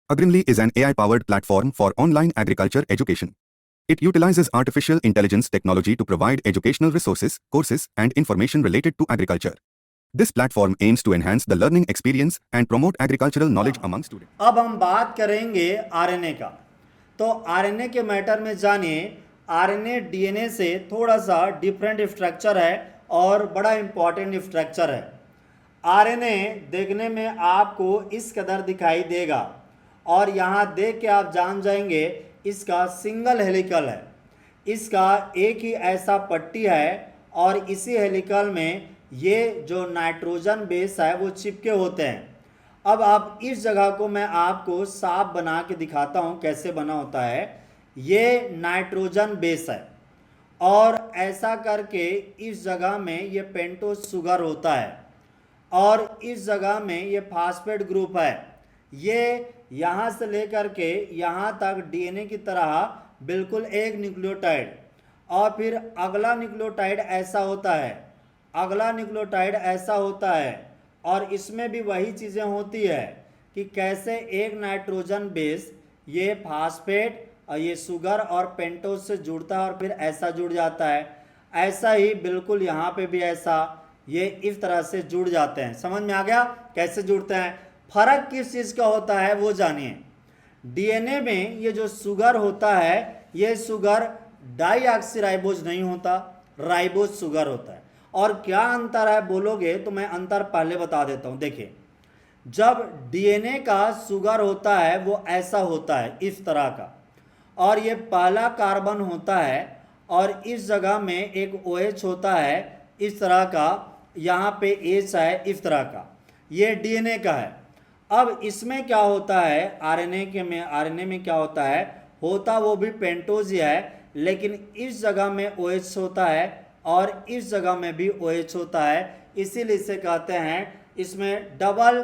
Agrimly is an AI-powered platform for online agriculture education. It utilizes artificial intelligence technology to provide educational resources, courses, and information related to agriculture. This platform aims to enhance the learning experience and promote agricultural knowledge among students. अब हम बात करेंगे RNA का। तो RNA के matter में जानिए, RNA DNA से थोड़ा सा डिफरेंट स्ट्रक्चर है और बड़ा इंपॉर्टेंट स्ट्रक्चर है। आरएनए देखने में आपको इस कदर दिखाई देगा और यहाँ देख के आप जान जाएंगे इसका सिंगल हेलिकल है, इसका एक ही ऐसा पट्टी है और इसी हेलिकल में ये जो नाइट्रोजन बेस है वो चिपके होते हैं। अब आप इस जगह को मैं आपको साफ बना के दिखाता हूँ कैसे बना होता है। ये नाइट्रोजन बेस है और ऐसा करके इस जगह में ये पेंटोस शुगर होता है और इस जगह में ये फास्फेट ग्रुप है। ये यहाँ से लेकर के यहाँ तक डीएनए की तरह बिल्कुल एक न्यूक्लियोटाइड, और फिर अगला न्यूक्लियोटाइड ऐसा होता है, अगला न्यूक्लियोटाइड ऐसा होता है, और इसमें भी वही चीज़ें होती है कि कैसे एक नाइट्रोजन बेस ये फास्फेट और ये शुगर और पेंटोस से जुड़ता है और फिर ऐसा जुड़ जाता है। ऐसा ही बिल्कुल यहाँ पे भी ऐसा ये इस तरह से जुड़ जाते हैं। समझ में आ गया कैसे जुड़ते हैं? फर्क किस चीज़ का होता है वो जानिए। डीएनए में ये जो शुगर होता है ये शुगर डाईऑक्सीराइबोज नहीं होता, राइबोज शुगर होता है। और क्या अंतर है बोलोगे तो मैं अंतर पहले बता देता हूं। देखिए, जब डीएनए का शुगर होता है वो ऐसा होता है इस तरह का, और ये पहला कार्बन होता है और इस जगह में एक OH होता है इस तरह का, यहाँ पे H है इस तरह का, ये डीएनए का है। अब इसमें क्या होता है आरएनए में क्या होता है, होता वो भी पेंटोज ही है, लेकिन इस जगह में OH होता है और इस जगह में भी OH होता है। इसीलिए इसे कहते हैं इसमें डबल,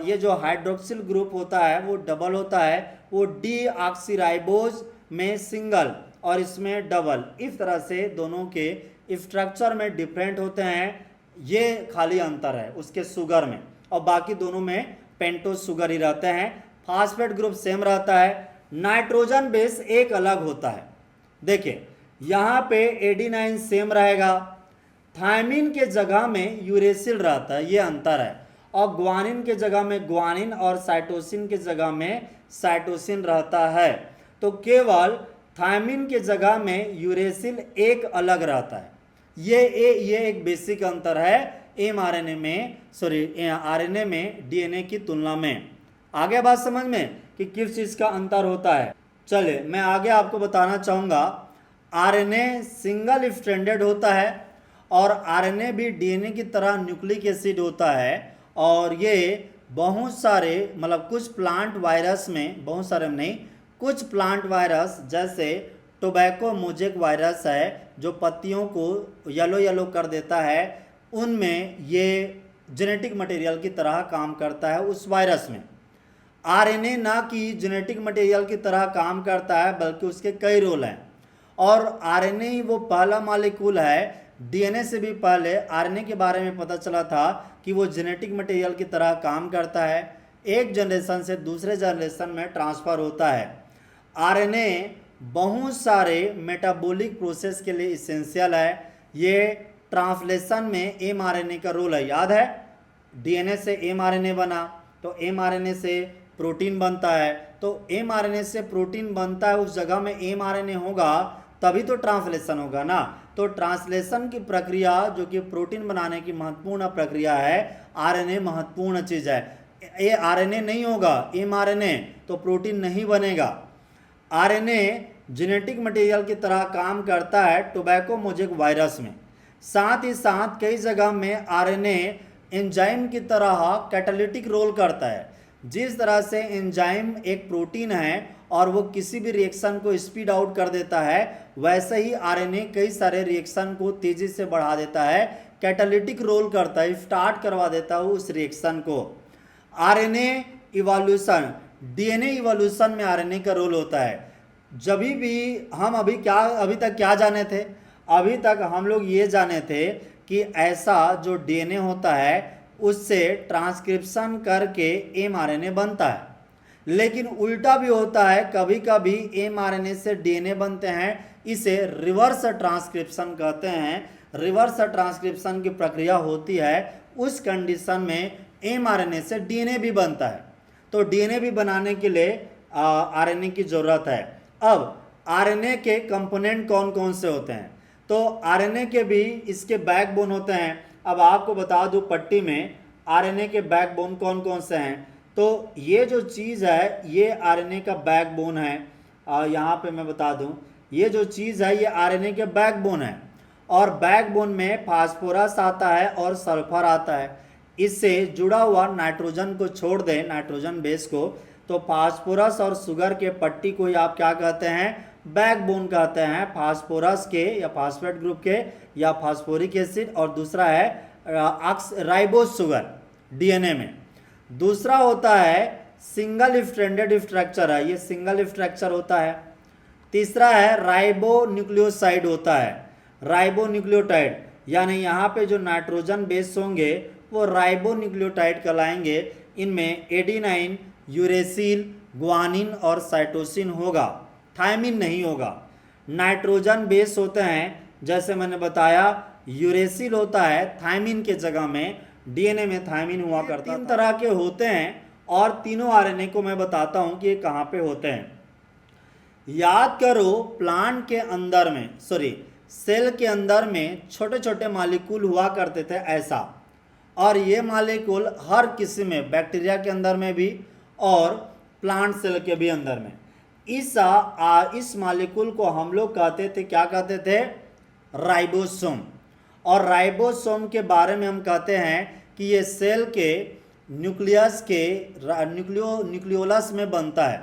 ये जो हाइड्रोक्सिल ग्रुप होता है वो डबल होता है, वो डीऑक्सीराइबोज में सिंगल और इसमें डबल। इस तरह से दोनों के स्ट्रक्चर में डिफरेंट होते हैं, ये खाली अंतर है उसके शुगर में, और बाकी दोनों में पेंटोज शुगर ही रहते हैं। फास्फेट ग्रुप सेम रहता है, नाइट्रोजन बेस एक अलग होता है। देखिए यहाँ पे एडिनाइन सेम रहेगा, थायमिन के जगह में यूरेसिल रहता है, ये अंतर है, और ग्वानिन के जगह में ग्वानिन और साइटोसिन के जगह में साइटोसिन रहता है। तो केवल थायमिन के जगह में यूरेसिल एक अलग रहता है। ये एक बेसिक अंतर है एमआरएनए में, आरएनए में डीएनए की तुलना में। आगे बात समझ में कि किस चीज़ का अंतर होता है। चलिए मैं आगे आपको बताना चाहूँगा। आरएनए सिंगल स्ट्रैंडेड होता है और आरएनए भी डीएनए की तरह न्यूक्लिक एसिड होता है, और ये बहुत सारे मतलब कुछ प्लांट वायरस में, बहुत सारे नहीं, कुछ प्लांट वायरस जैसे टोबैको मोजेक वायरस है जो पत्तियों को येलो येलो कर देता है, उनमें ये जेनेटिक मटेरियल की तरह काम करता है उस वायरस में। आरएनए ना कि जेनेटिक मटेरियल की तरह काम करता है बल्कि उसके कई रोल हैं, और आरएनए ही वो पहला मॉलिक्यूल है, डीएनए से भी पहले आरएनए के बारे में पता चला था कि वो जेनेटिक मटेरियल की तरह काम करता है, एक जनरेशन से दूसरे जनरेशन में ट्रांसफ़र होता है। आरएनए बहुत सारे मेटाबॉलिक प्रोसेस के लिए इसेंशियल है। ये ट्रांसलेशन में एमआरएनए का रोल है। याद है डीएनए से एमआरएनए बना, तो एमआरएनए से प्रोटीन बनता है, तो एमआरएनए से प्रोटीन बनता है, उस जगह में एमआरएनए होगा तभी तो ट्रांसलेशन होगा ना। तो ट्रांसलेशन की प्रक्रिया जो कि प्रोटीन बनाने की महत्वपूर्ण प्रक्रिया है, आरएनए महत्वपूर्ण चीज़ है। ये आरएनए नहीं होगा एमआरएनए तो प्रोटीन नहीं बनेगा। आरएनए जेनेटिक मटेरियल की तरह काम करता है टोबैको मोजेक वायरस में। साथ ही साथ कई जगह में आरएनए एंजाइम की तरह कैटालिटिक रोल करता है। जिस तरह से एंजाइम एक प्रोटीन है और वो किसी भी रिएक्शन को स्पीड आउट कर देता है, वैसे ही आरएनए कई सारे रिएक्शन को तेज़ी से बढ़ा देता है, कैटालिटिक रोल करता है, स्टार्ट करवा देता है उस रिएक्शन को। आरएनए इवोल्यूशन, डीएनए इवोल्यूशन में आरएनए का रोल होता है। जब भी हम अभी तक क्या जाने थे, अभी तक हम लोग ये जाने थे कि ऐसा जो डीएनए होता है उससे ट्रांसक्रिप्शन करके एमआरएनए बनता है। लेकिन उल्टा भी होता है, कभी कभी mRNA से DNA बनते हैं, इसे रिवर्स ट्रांसक्रिप्शन कहते हैं। रिवर्स ट्रांसक्रिप्शन की प्रक्रिया होती है, उस कंडीशन में mRNA से DNA भी बनता है। तो DNA भी बनाने के लिए RNA की ज़रूरत है। अब RNA के कंपोनेंट कौन कौन से होते हैं? तो RNA के भी इसके बैकबोन होते हैं। अब आपको बता दूं पट्टी में RNA के बैकबोन कौन कौन से हैं। तो ये जो चीज़ है ये RNA का बैकबोन है। यहाँ पे मैं बता दूं, ये जो चीज़ है ये RNA के बैकबोन है, और बैकबोन में फास्फोरस आता है और सल्फर आता है। इससे जुड़ा हुआ नाइट्रोजन को छोड़ दें, नाइट्रोजन बेस को, तो फास्फोरस और शुगर के पट्टी को ही आप क्या कहते हैं? बैकबोन कहते हैं। फास्फोरस के या फास्फेट ग्रुप के या फास्फोरिक एसिड, और दूसरा है राइबोस शुगर डीएनए में। दूसरा होता है सिंगल स्ट्रैंडेड स्ट्रक्चर है, ये सिंगल स्ट्रक्चर होता है। तीसरा है राइबो न्यूक्लियोसाइड होता है, राइबो न्यूक्लियोटाइड, यानी यहाँ पे जो नाइट्रोजन बेस होंगे वो राइबो न्यूक्लियोटाइड कहलाएंगे। इनमें एडिनाइन, यूरेसिल, ग्वानिन और साइटोसिन होगा, थायमिन नहीं होगा। नाइट्रोजन बेस होते हैं, जैसे मैंने बताया यूरेसिल होता है थायमिन के जगह में, डीएनए में थायमिन हुआ करता है। तीन तरह के होते हैं, और तीनों आरएनए को मैं बताता हूं कि ये कहाँ पे होते हैं। याद करो, प्लांट के अंदर में, सेल के अंदर में छोटे छोटे मालिक्यूल हुआ करते थे ऐसा, और ये मालिक्यूल हर किसी में, बैक्टीरिया के अंदर में भी और प्लांट सेल के भी अंदर में, इस मालिक्यूल को हम लोग कहते थे, क्या कहते थे? राइबोसोम। और राइबोसोम के बारे में हम कहते हैं कि ये सेल के न्यूक्लियस के न्यूक्लियोलस में बनता है,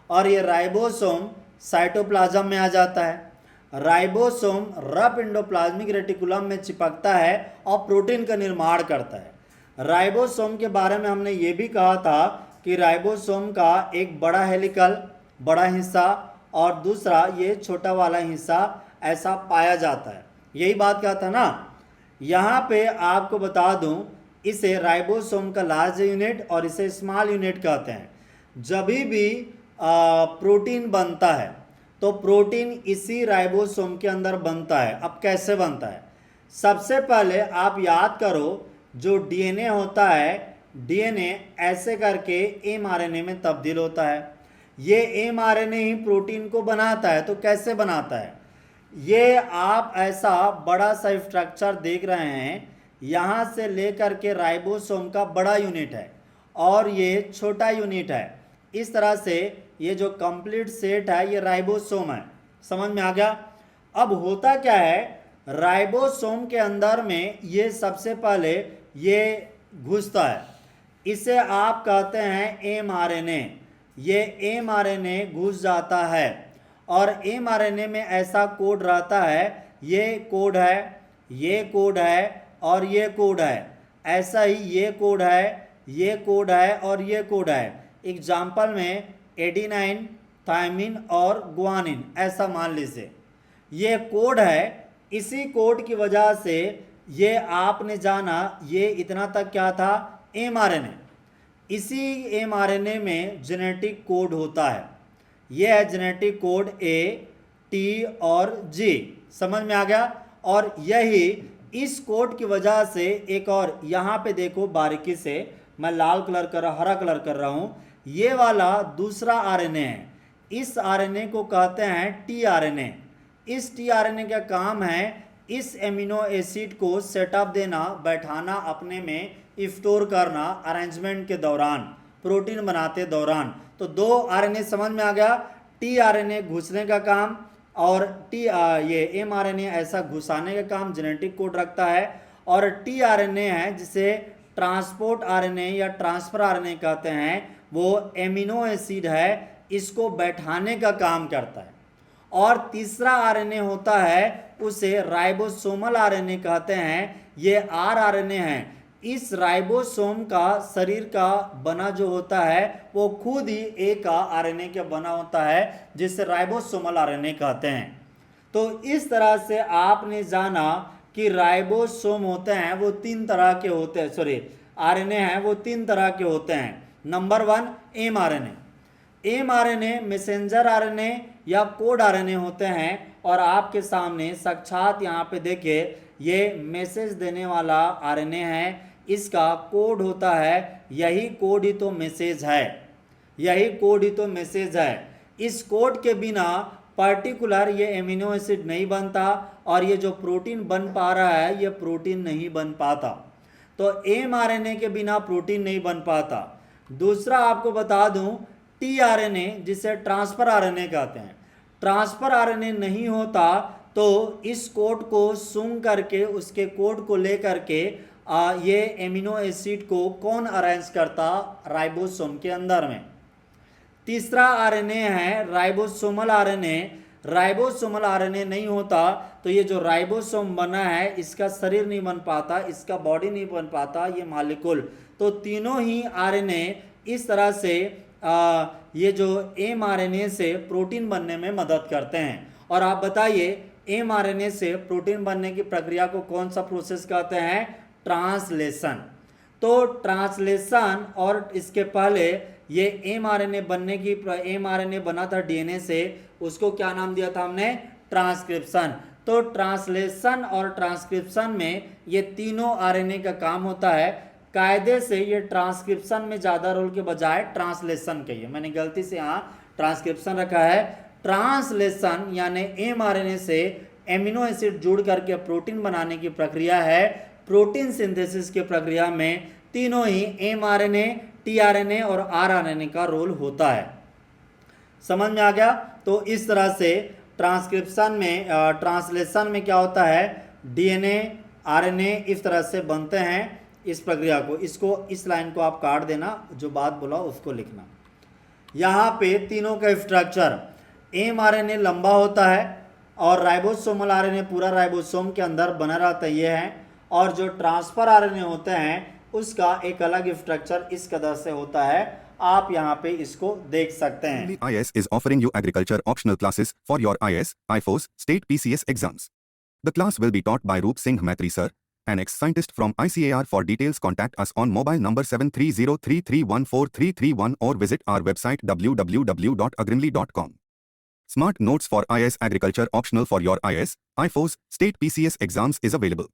और ये राइबोसोम साइटोप्लाज्म में आ जाता है। राइबोसोम रफ एंडोप्लाज्मिक रेटिकुलम में चिपकता है और प्रोटीन का निर्माण करता है। राइबोसोम के बारे में हमने ये भी कहा था कि राइबोसोम का एक बड़ा हेलिकल, बड़ा हिस्सा, और दूसरा ये छोटा वाला हिस्सा ऐसा पाया जाता है। यही बात कहा था ना। यहाँ पे आपको बता दूं, इसे राइबोसोम का लार्ज यूनिट और इसे स्मॉल यूनिट कहते हैं। जब भी प्रोटीन बनता है तो प्रोटीन इसी राइबोसोम के अंदर बनता है। अब कैसे बनता है? सबसे पहले आप याद करो, जो डीएनए होता है, डीएनए ऐसे करके एमआरएनए में तब्दील होता है। ये एमआरएनए ही प्रोटीन को बनाता है। तो कैसे बनाता है? ये आप ऐसा बड़ा सा स्ट्रक्चर देख रहे हैं, यहाँ से लेकर के राइबोसोम का बड़ा यूनिट है और ये छोटा यूनिट है। इस तरह से ये जो कंप्लीट सेट है ये राइबोसोम है। समझ में आ गया? अब होता क्या है, राइबोसोम के अंदर में ये सबसे पहले ये घुसता है, इसे आप कहते हैं एमआरएनए। ये एमआरएनए घुस जाता है और एमआरएनए में ऐसा कोड रहता है, ये कोड है, ये कोड है और ये कोड है। ऐसा ही ये कोड है, ये कोड है और ये कोड है। एग्जाम्पल में एडिनाइन, थायमिन और ग्वानिन, ऐसा मान लीजिए ये कोड है। इसी कोड की वजह से ये आपने जाना, ये इतना तक क्या था? एमआरएनए। इसी एमआरएनए में जेनेटिक कोड होता है। ये है जेनेटिक कोड ए, टी और जी। समझ में आ गया? और यही इस कोड की वजह से एक और, यहाँ पे देखो बारीकी से, मैं लाल कलर कर रहा, हरा कलर कर रहा हूँ, ये वाला दूसरा आरएनए है। इस आरएनए को कहते हैं टीआरएनए। इस टीआरएनए का काम है इस एमिनो एसिड को सेटअप देना, बैठाना, अपने में स्टोर करना अरेंजमेंट के दौरान, प्रोटीन बनाते दौरान। तो दो आरएनए समझ में आ गया। टीआरएनए घुसने का काम और ये एमआरएनए ऐसा घुसाने का काम जेनेटिक कोड रखता है। और टीआरएनए है जिसे ट्रांसपोर्ट आरएनए या ट्रांसफर आरएनए कहते हैं, वो एमिनो एसिड है, इसको बैठाने का काम करता है। और तीसरा आरएनए होता है, उसे राइबोसोमल आरएनए कहते हैं। ये आरएनए है। इस राइबोसोम का शरीर का बना जो होता है वो खुद ही एक आरएनए का बना होता है, जिसे राइबोसोमल आरएनए कहते हैं। तो इस तरह से आपने जाना कि राइबोसोम होते हैं वो तीन तरह के होते हैं, आरएनए हैं वो तीन तरह के होते हैं। Number 1 mRNA. mRNA messenger RNA या कोड आरएनए होते हैं और आपके सामने साक्षात यहाँ पे देखिए ये मैसेज देने वाला आरएनए है, इसका कोड होता है, यही कोड ही तो मैसेज है, यही कोड ही तो मैसेज है। इस कोड के बिना पर्टिकुलर ये एमिनो एसिड नहीं बनता और ये जो प्रोटीन बन पा रहा है ये प्रोटीन नहीं बन पाता। तो mRNA के बिना प्रोटीन नहीं बन पाता। दूसरा आपको बता दूं tRNA जिसे ट्रांसफर आरएनए कहते हैं, ट्रांसफर आरएनए नहीं होता तो इस कोड को सूंघ करके उसके कोड को ले करके ये एमिनो एसिड को कौन अरेंज करता, राइबोसोम के अंदर में। तीसरा आरएनए है राइबोसोमल आरएनए, राइबोसोमल आरएनए नहीं होता तो ये जो राइबोसोम बना है इसका शरीर नहीं बन पाता, इसका बॉडी नहीं बन पाता, ये मालिक्यूल। तो तीनों ही आरएनए इस तरह से ये जो mRNA से प्रोटीन बनने में मदद करते हैं। और आप बताइए mRNA से प्रोटीन बनने की प्रक्रिया को कौन सा प्रोसेस कहते हैं, ट्रांसलेशन। तो ट्रांसलेशन और इसके पहले ये mRNA बनने की mRNA बना था डीएनए से, उसको क्या नाम दिया था हमने, ट्रांसक्रिप्शन। तो ट्रांसलेशन और ट्रांसक्रिप्शन में ये तीनों आरएनए का काम होता है। कायदे से ये ट्रांसक्रिप्शन में ज़्यादा रोल के बजाय ट्रांसलेशन कहिए, मैंने गलती से यहाँ ट्रांसक्रिप्शन रखा है। ट्रांसलेशन यानी mRNA से एमिनो एसिड जुड़ करके प्रोटीन बनाने की प्रक्रिया है। प्रोटीन सिंथेसिस की प्रक्रिया में तीनों ही mRNA, tRNA और rRNA का रोल होता है। समझ में आ गया। तो इस तरह से ट्रांसक्रिप्शन में ट्रांसलेशन में क्या होता है, डीएनए आरएनए इस तरह से बनते हैं। इस प्रक्रिया को, इसको, इस लाइन को आप काट देना, जो बात बोला उसको लिखना। यहाँ पे तीनों का स्ट्रक्चर, mRNA लंबा होता है और राइबोसोमल आरएनए पूरा राइबोसोम के अंदर बना रहता है, ये है। और जो ट्रांसफर आरएनए होते हैं उसका एक अलग स्ट्रक्चर इस कदर से होता है, आप यहाँ पे इसको देख सकते हैं। IS is offering you agriculture optional classes for your IS, IFOS, state PCS exams. The class will be taught by Roop Singh Maitri sir, an ex-scientist from ICAR. For details contact us on mobile number 7303314331 or visit our website www.agrimly.com. Smart Notes for IS Agriculture optional for your IS, IFOS, state PCS exams is available.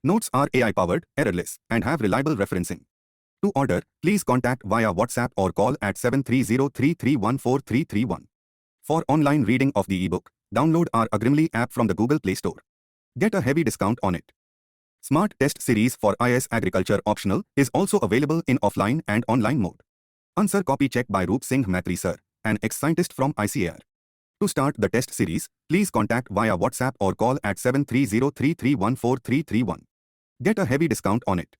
Notes are AI-powered, errorless, and have reliable referencing. To order, please contact via WhatsApp or call at 7303314331. For online reading of the ebook, download our Agrimly app from the Google Play Store. Get a heavy discount on it. Smart Test Series for IS Agriculture optional is also available in offline and online mode. Answer copy check by Roop Singh Maitri sir, an ex-scientist from ICAR. To start the test series, please contact via WhatsApp or call at 7303314331. Get a heavy discount on it.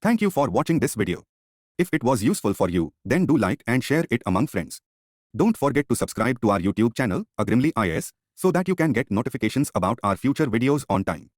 Thank you for watching this video. If it was useful for you, then do like and share it among friends. Don't forget to subscribe to our YouTube channel, Agrimly IS, so that you can get notifications about our future videos on time.